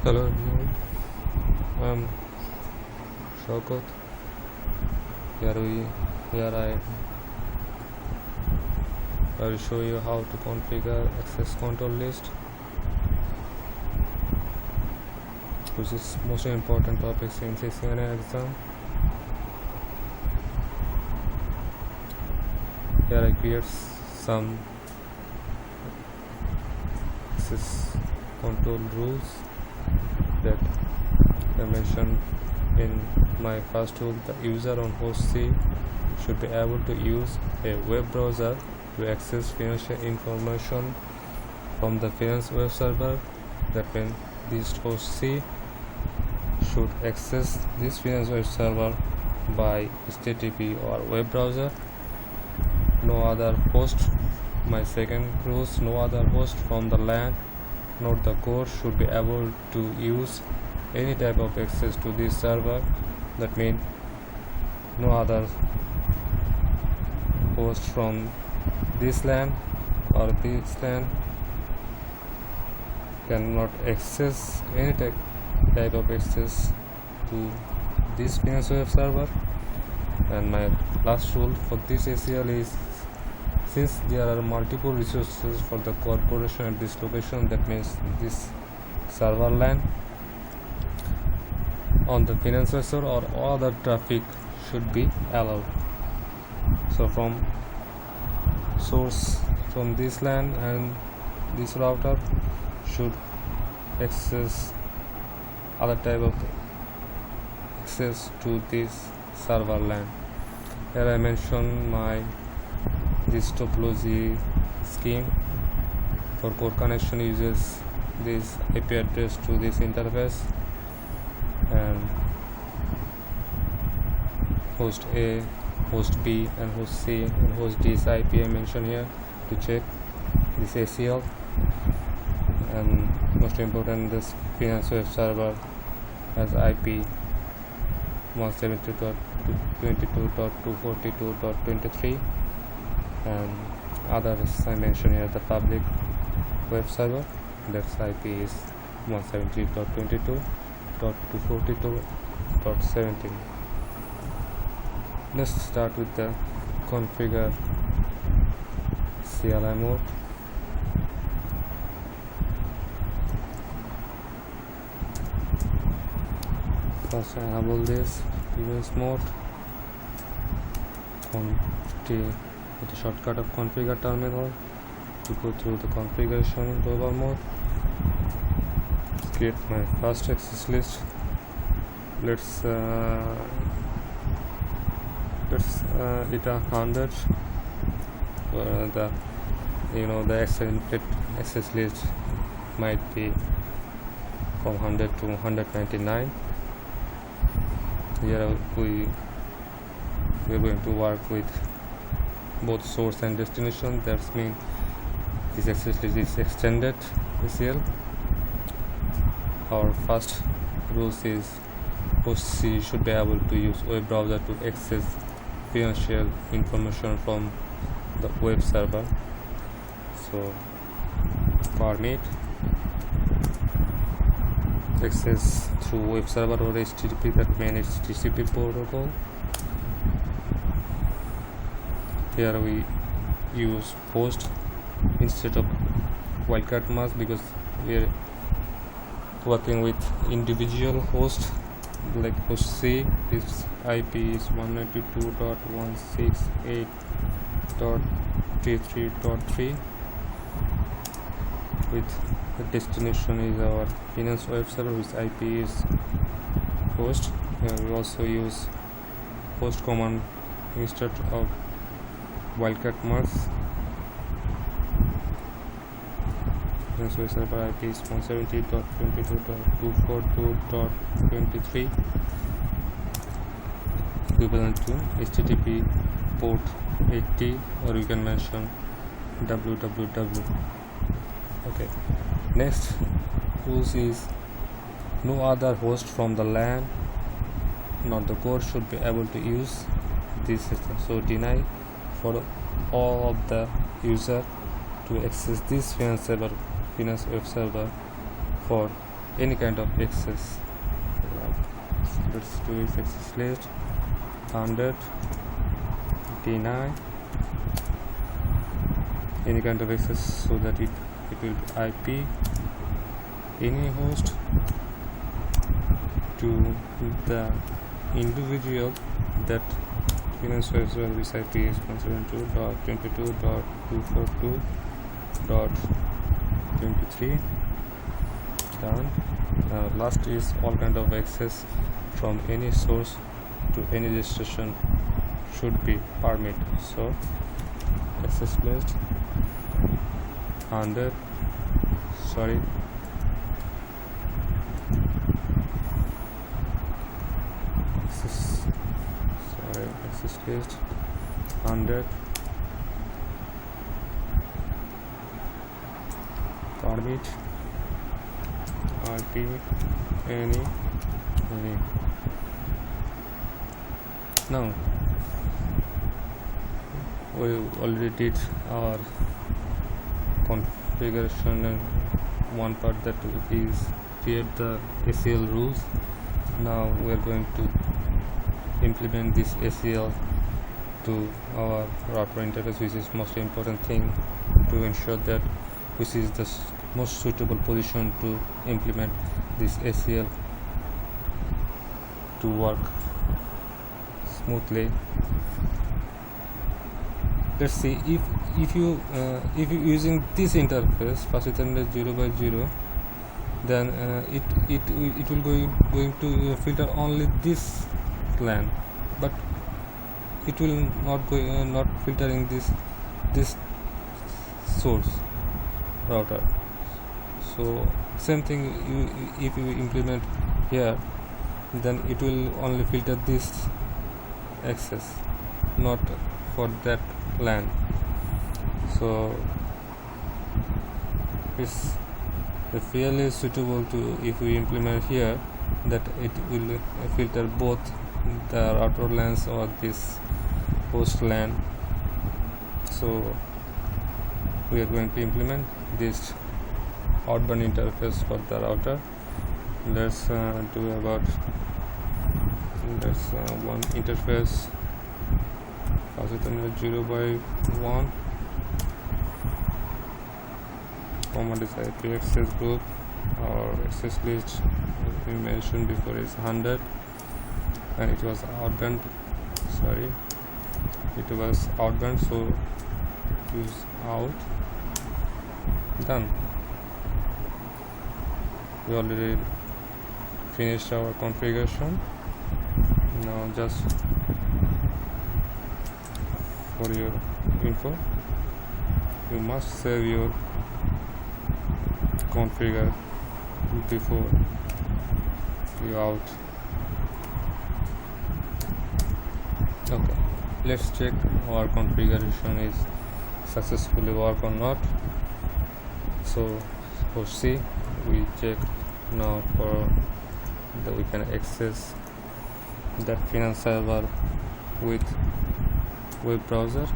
Hello everyone, I'm Shaukat. Here I will show you how to configure access control list, which is most important topics in CCNA exam. Here I create some access control rules that I mentioned in my first rule. The user on host C should be able to use a web browser to access financial information from the finance web server. That means this host C should access this finance web server by HTTP or web browser. No other host. My second rule is no other host from the LAN nor the core should be able to use any type of access to this server. That means no other host from this LAN or this LAN cannot access any type of access to this finance web server. And my last rule for this ACL is, since there are multiple resources for the corporation at this location, that means this server LAN on the finance server or all other traffic should be allowed. So from source from this LAN and this router should access other type of access to this server LAN. Here I mention this topology scheme for core connection uses this IP address to this interface, and host A, host B, and host C and host D's IP I mentioned here to check this ACL. And most important, this finance web server has IP 172.22.242.23, and others I mentioned here the public web server, that's IP is 172.22.242.17. Let's start with the configure CLI mode. First I enable this events mode with the shortcut of configure terminal to go through the configuration global mode. Create my first access list. Let's it 100 for the the access list might be from 100 to 199. Here we're going to work with both source and destination. That means this access list is extended ACL. Our first rule is host C should be able to use web browser to access financial information from the web server. So permit access through web server or HTTP, that means TCP protocol. Here we use host instead of wildcard mask because we are working with individual host. Like host C, this IP is 192.168.33.3 with the destination is our finance web server, which IP is host. We also use host command instead of wildcard marks. Finance web server IP is 170.22.242.23, equivalent to HTTP port 80, or you can mention www. Okay, next rules is no other host from the LAN nor the core should be able to use this system. So deny for all of the user to access this finance web server for any kind of access. Let's do is access list 100 deny any kind of access, so that it will be IP any host to the individual that finance web service IP is 172.22.242.23. done. Last is all kind of access from any source to any registration should be permit. So access list 100 access list 100 permit IP any. Now we already did our configuration in one part, that is create the ACL rules. Now we are going to implement this ACL to our router interface, which is most important thing to ensure that which is the most suitable position to implement this ACL to work smoothly. Let's see if you using this interface Part-1 0x0, then it will going to filter only this LAN, but it will not filtering this source router. So same thing, if you implement here, then it will only filter this access, not for that LAN. So it's fairly suitable to, if we implement here, that it will filter both the router LANs or this host LAN. So we are going to implement this outbound interface for the router. Let's do about one interface Part-1 0x1. Command is IP access group, or access list we mentioned before is 100, and it was outbound, so use out. Done. We already finished our configuration. Now just for your info, you must save your configure before you out. Okay, let's check our configuration is successfully work or not. So for C, we check now for that we can access that finance server with web browser.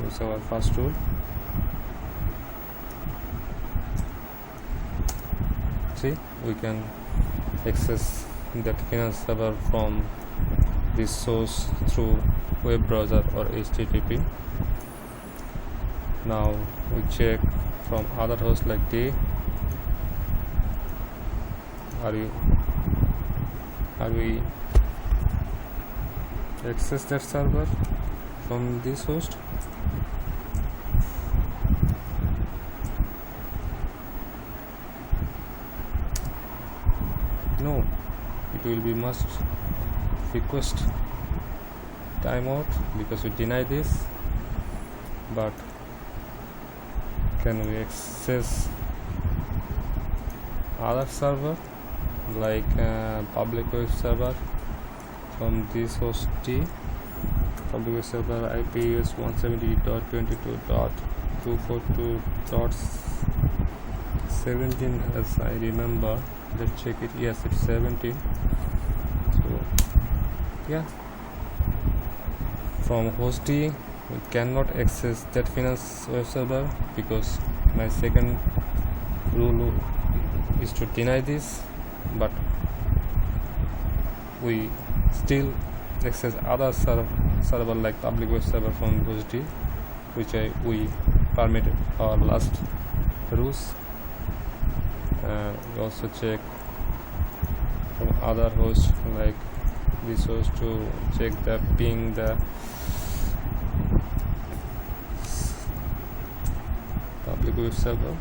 It's our first tool. See, we can access that finance server from this source through web browser or HTTP. Now we check from other hosts like D. Are we access that server from this host? No, it will be must request timeout because we deny this. But can we access other server like public web server from this host D? Public web server IP is 170.22.242.17 as I remember. Let's check it. Yes, it's 17. So yeah, from host D we cannot access that finance web server because my second rule is to deny this, but we still access other server like public web server from host D, which we permitted our last rules. And we also check from other hosts like this host to check the ping the public web server.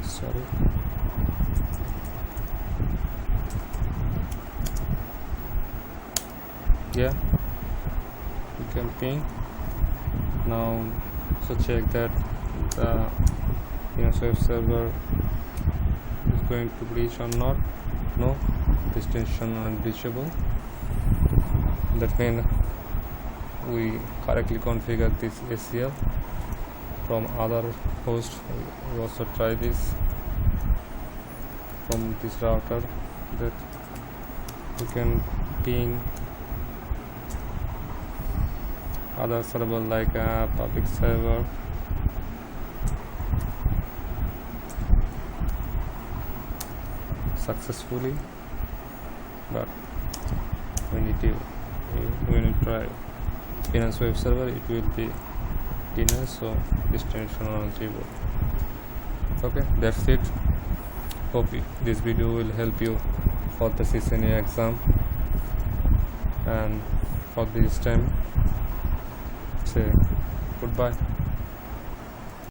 Sorry. Yeah, you can ping now. So check that the web server is going to reach or not. No, destination unreachable. That means we correctly configure this ACL from other host. We also try this from this router that you can ping other server like a public server. Successfully, but when you try finance web server, it will be denied, so destination unreachable. Okay, that's it. Hope this video will help you for the CCNA exam, and for this time say goodbye.